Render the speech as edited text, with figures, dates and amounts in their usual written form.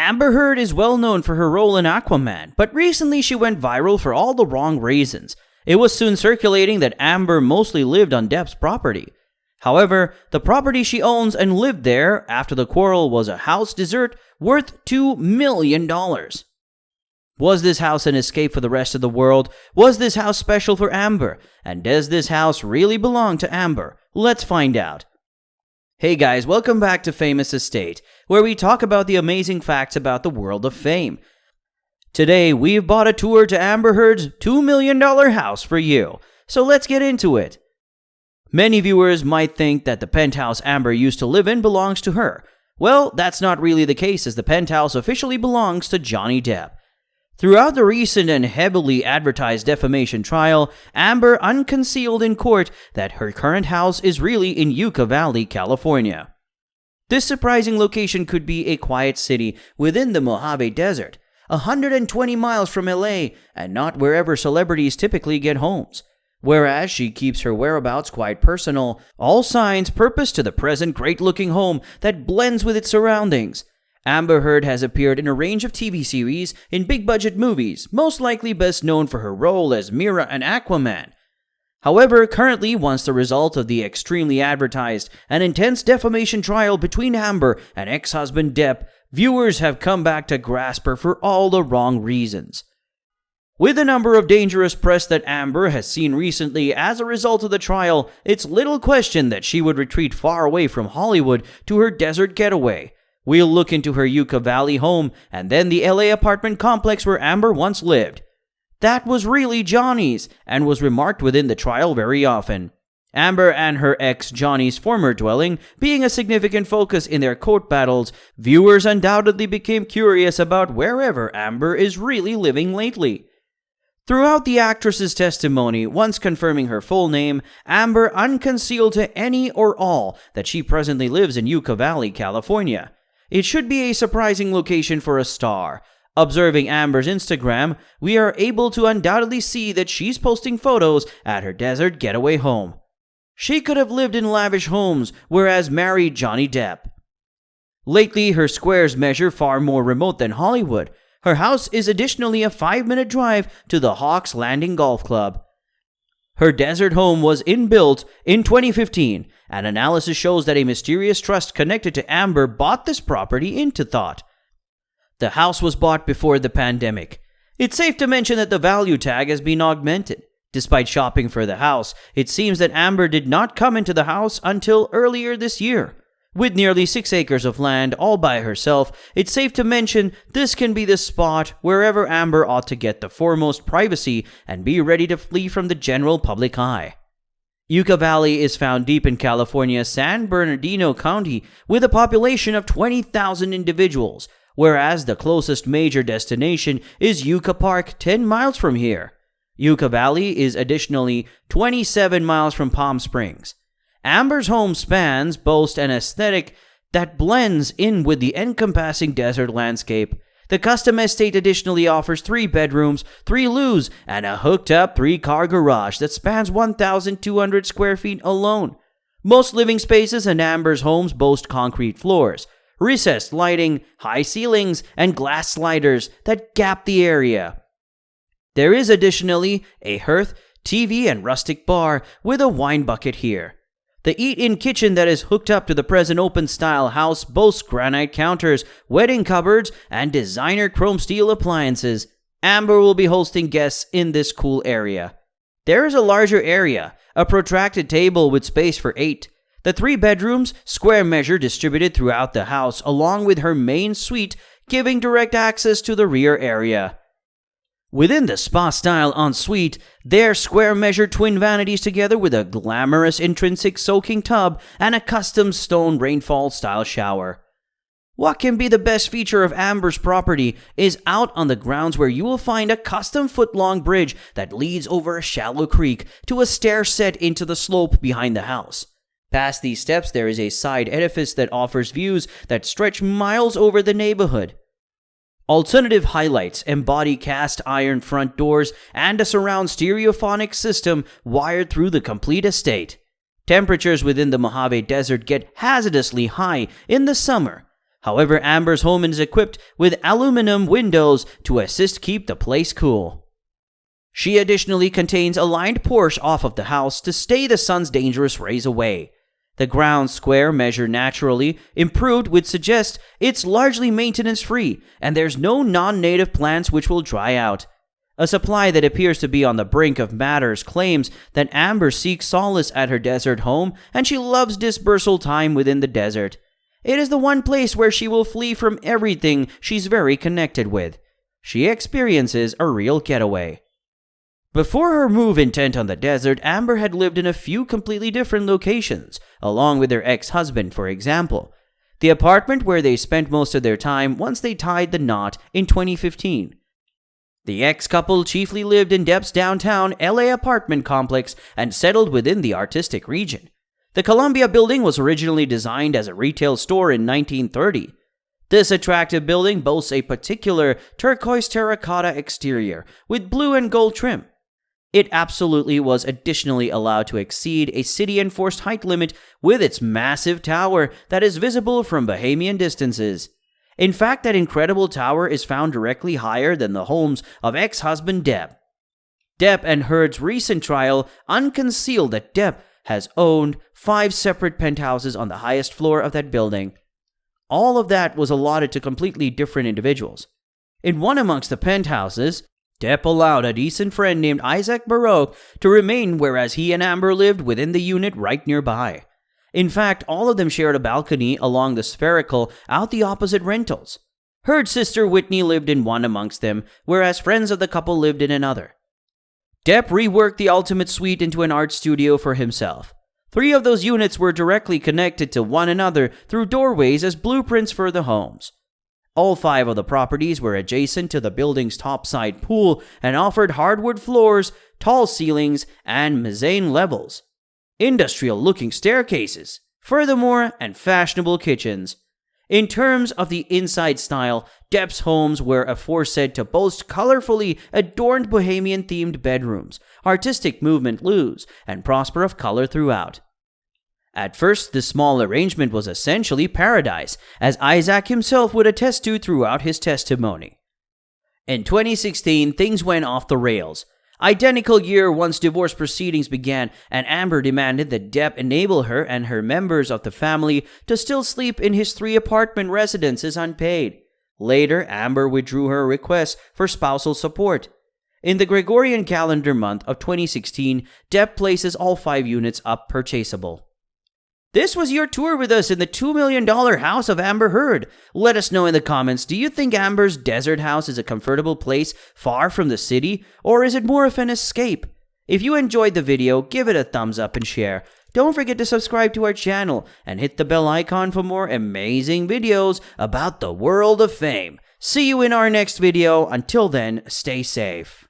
Amber Heard is well known for her role in Aquaman, but recently she went viral for all the wrong reasons. It was soon circulating that Amber mostly lived on Depp's property. However, the property she owns and lived there after the quarrel was a house dessert worth $2 million. Was this house an escape for the rest of the world? Was this house special for Amber? And does this house really belong to Amber? Let's find out. Hey guys, welcome back to Famous Estate, where we talk about the amazing facts about the world of fame. Today, we've bought a tour to Amber Heard's $2 million house for you, so let's get into it. Many viewers might think that the penthouse Amber used to live in belongs to her. Well, that's not really the case, as the penthouse officially belongs to Johhny Depp. Throughout the recent and heavily advertised defamation trial, Amber unconcealed in court that her current house is really in Yucca Valley, California. This surprising location could be a quiet city within the Mojave Desert, 120 miles from LA, and not wherever celebrities typically get homes. Whereas she keeps her whereabouts quite personal, all signs purpose to the present great-looking home that blends with its surroundings. Amber Heard has appeared in a range of TV series in big-budget movies, most likely best known for her role as Mira in Aquaman. However, currently, once the result of the extremely advertised and intense defamation trial between Amber and ex-husband Depp, viewers have come back to grasp her for all the wrong reasons. With the number of dangerous press that Amber has seen recently as a result of the trial, it's little question that she would retreat far away from Hollywood to her desert getaway. We'll look into her Yucca Valley home and then the LA apartment complex where Amber once lived. That was really Johhny's and was remarked within the trial very often. Amber and her ex Johhny's former dwelling being a significant focus in their court battles, viewers undoubtedly became curious about wherever Amber is really living lately. Throughout the actress's testimony, once confirming her full name, Amber unconcealed to any or all that she presently lives in Yucca Valley, California. It should be a surprising location for a star. Observing Amber's Instagram, we are able to undoubtedly see that she's posting photos at her desert getaway home. She could have lived in lavish homes, whereas married Johhny Depp. Lately, her squares measure far more remote than Hollywood. Her house is additionally a 5-minute drive to the Hawks Landing Golf Club. Her desert home was inbuilt in 2015, and analysis shows that a mysterious trust connected to Amber bought this property into thought. The house was bought before the pandemic. It's safe to mention that the value tag has been augmented. Despite shopping for the house, it seems that Amber did not come into the house until earlier this year. With nearly 6 acres of land all by herself, it's safe to mention this can be the spot wherever Amber ought to get the foremost privacy and be ready to flee from the general public eye. Yucca Valley is found deep in California's San Bernardino County with a population of 20,000 individuals, whereas the closest major destination is Yucca Park 10 miles from here. Yucca Valley is additionally 27 miles from Palm Springs. Amber's home boasts an aesthetic that blends in with the encompassing desert landscape. The custom estate additionally offers 3 bedrooms, 3 loos, and a hooked-up 3-car garage that spans 1,200 square feet alone. Most living spaces in Amber's homes boast concrete floors, recessed lighting, high ceilings, and glass sliders that gap the area. There is additionally a hearth, TV, and rustic bar with a wine bucket here. The eat-in kitchen that is hooked up to the present open-style house boasts granite counters, wedding cupboards, and designer chrome steel appliances. Amber will be hosting guests in this cool area. There is a larger area, a protracted table with space for 8. The 3 bedrooms, square measure distributed throughout the house, along with her main suite, giving direct access to the rear area. Within the spa-style ensuite, there square measure twin vanities together with a glamorous intrinsic soaking tub and a custom stone rainfall-style shower. What can be the best feature of Amber's property is out on the grounds where you will find a custom foot-long bridge that leads over a shallow creek to a stair set into the slope behind the house. Past these steps, there is a side edifice that offers views that stretch miles over the neighborhood. Alternative highlights embody cast iron front doors and a surround stereophonic system wired through the complete estate. Temperatures within the Mojave Desert get hazardously high in the summer. However, Amber's home is equipped with aluminum windows to assist keep the place cool. She additionally contains a lined porch off of the house to stay the sun's dangerous rays away. The ground square measure naturally improved, which suggests it's largely maintenance-free, and there's no non-native plants which will dry out. A supply that appears to be on the brink of matters claims that Amber seeks solace at her desert home, and she loves dispersal time within the desert. It is the one place where she will flee from everything she's very connected with. She experiences a real getaway. Before her move intent on the desert, Amber had lived in a few completely different locations, along with her ex-husband, for example. The apartment where they spent most of their time once they tied the knot in 2015. The ex-couple chiefly lived in Depp's downtown LA apartment complex and settled within the artistic region. The Columbia building was originally designed as a retail store in 1930. This attractive building boasts a particular turquoise terracotta exterior with blue and gold trim. It absolutely was additionally allowed to exceed a city-enforced height limit with its massive tower that is visible from Bahamian distances. In fact, that incredible tower is found directly higher than the homes of ex-husband Depp. Depp and Heard's recent trial unconcealed that Depp has owned 5 separate penthouses on the highest floor of that building. All of that was allotted to completely different individuals. In one amongst the penthouses, Depp allowed a decent friend named Isaac Baroque to remain, whereas he and Amber lived within the unit right nearby. In fact, all of them shared a balcony along the spherical out the opposite rentals. Heard's sister Whitney lived in one amongst them, whereas friends of the couple lived in another. Depp reworked the ultimate suite into an art studio for himself. 3 of those units were directly connected to one another through doorways as blueprints for the homes. All 5 of the properties were adjacent to the building's topside pool and offered hardwood floors, tall ceilings, and mezzanine levels, industrial-looking staircases, furthermore, and fashionable kitchens. In terms of the inside style, Depp's homes were aforesaid to boast colorfully adorned Bohemian-themed bedrooms, artistic movement loos, and prosper of color throughout. At first, this small arrangement was essentially paradise, as Isaac himself would attest to throughout his testimony. In 2016, things went off the rails. Identical year once divorce proceedings began, and Amber demanded that Depp enable her and her members of the family to still sleep in his 3-apartment residences unpaid. Later, Amber withdrew her request for spousal support. In the Gregorian calendar month of 2016, Depp places all 5 units up purchasable. This was your tour with us in the $2 million house of Amber Heard. Let us know in the comments, do you think Amber's desert house is a comfortable place far from the city, or is it more of an escape? If you enjoyed the video, give it a thumbs up and share. Don't forget to subscribe to our channel and hit the bell icon for more amazing videos about the world of fame. See you in our next video. Until then, stay safe.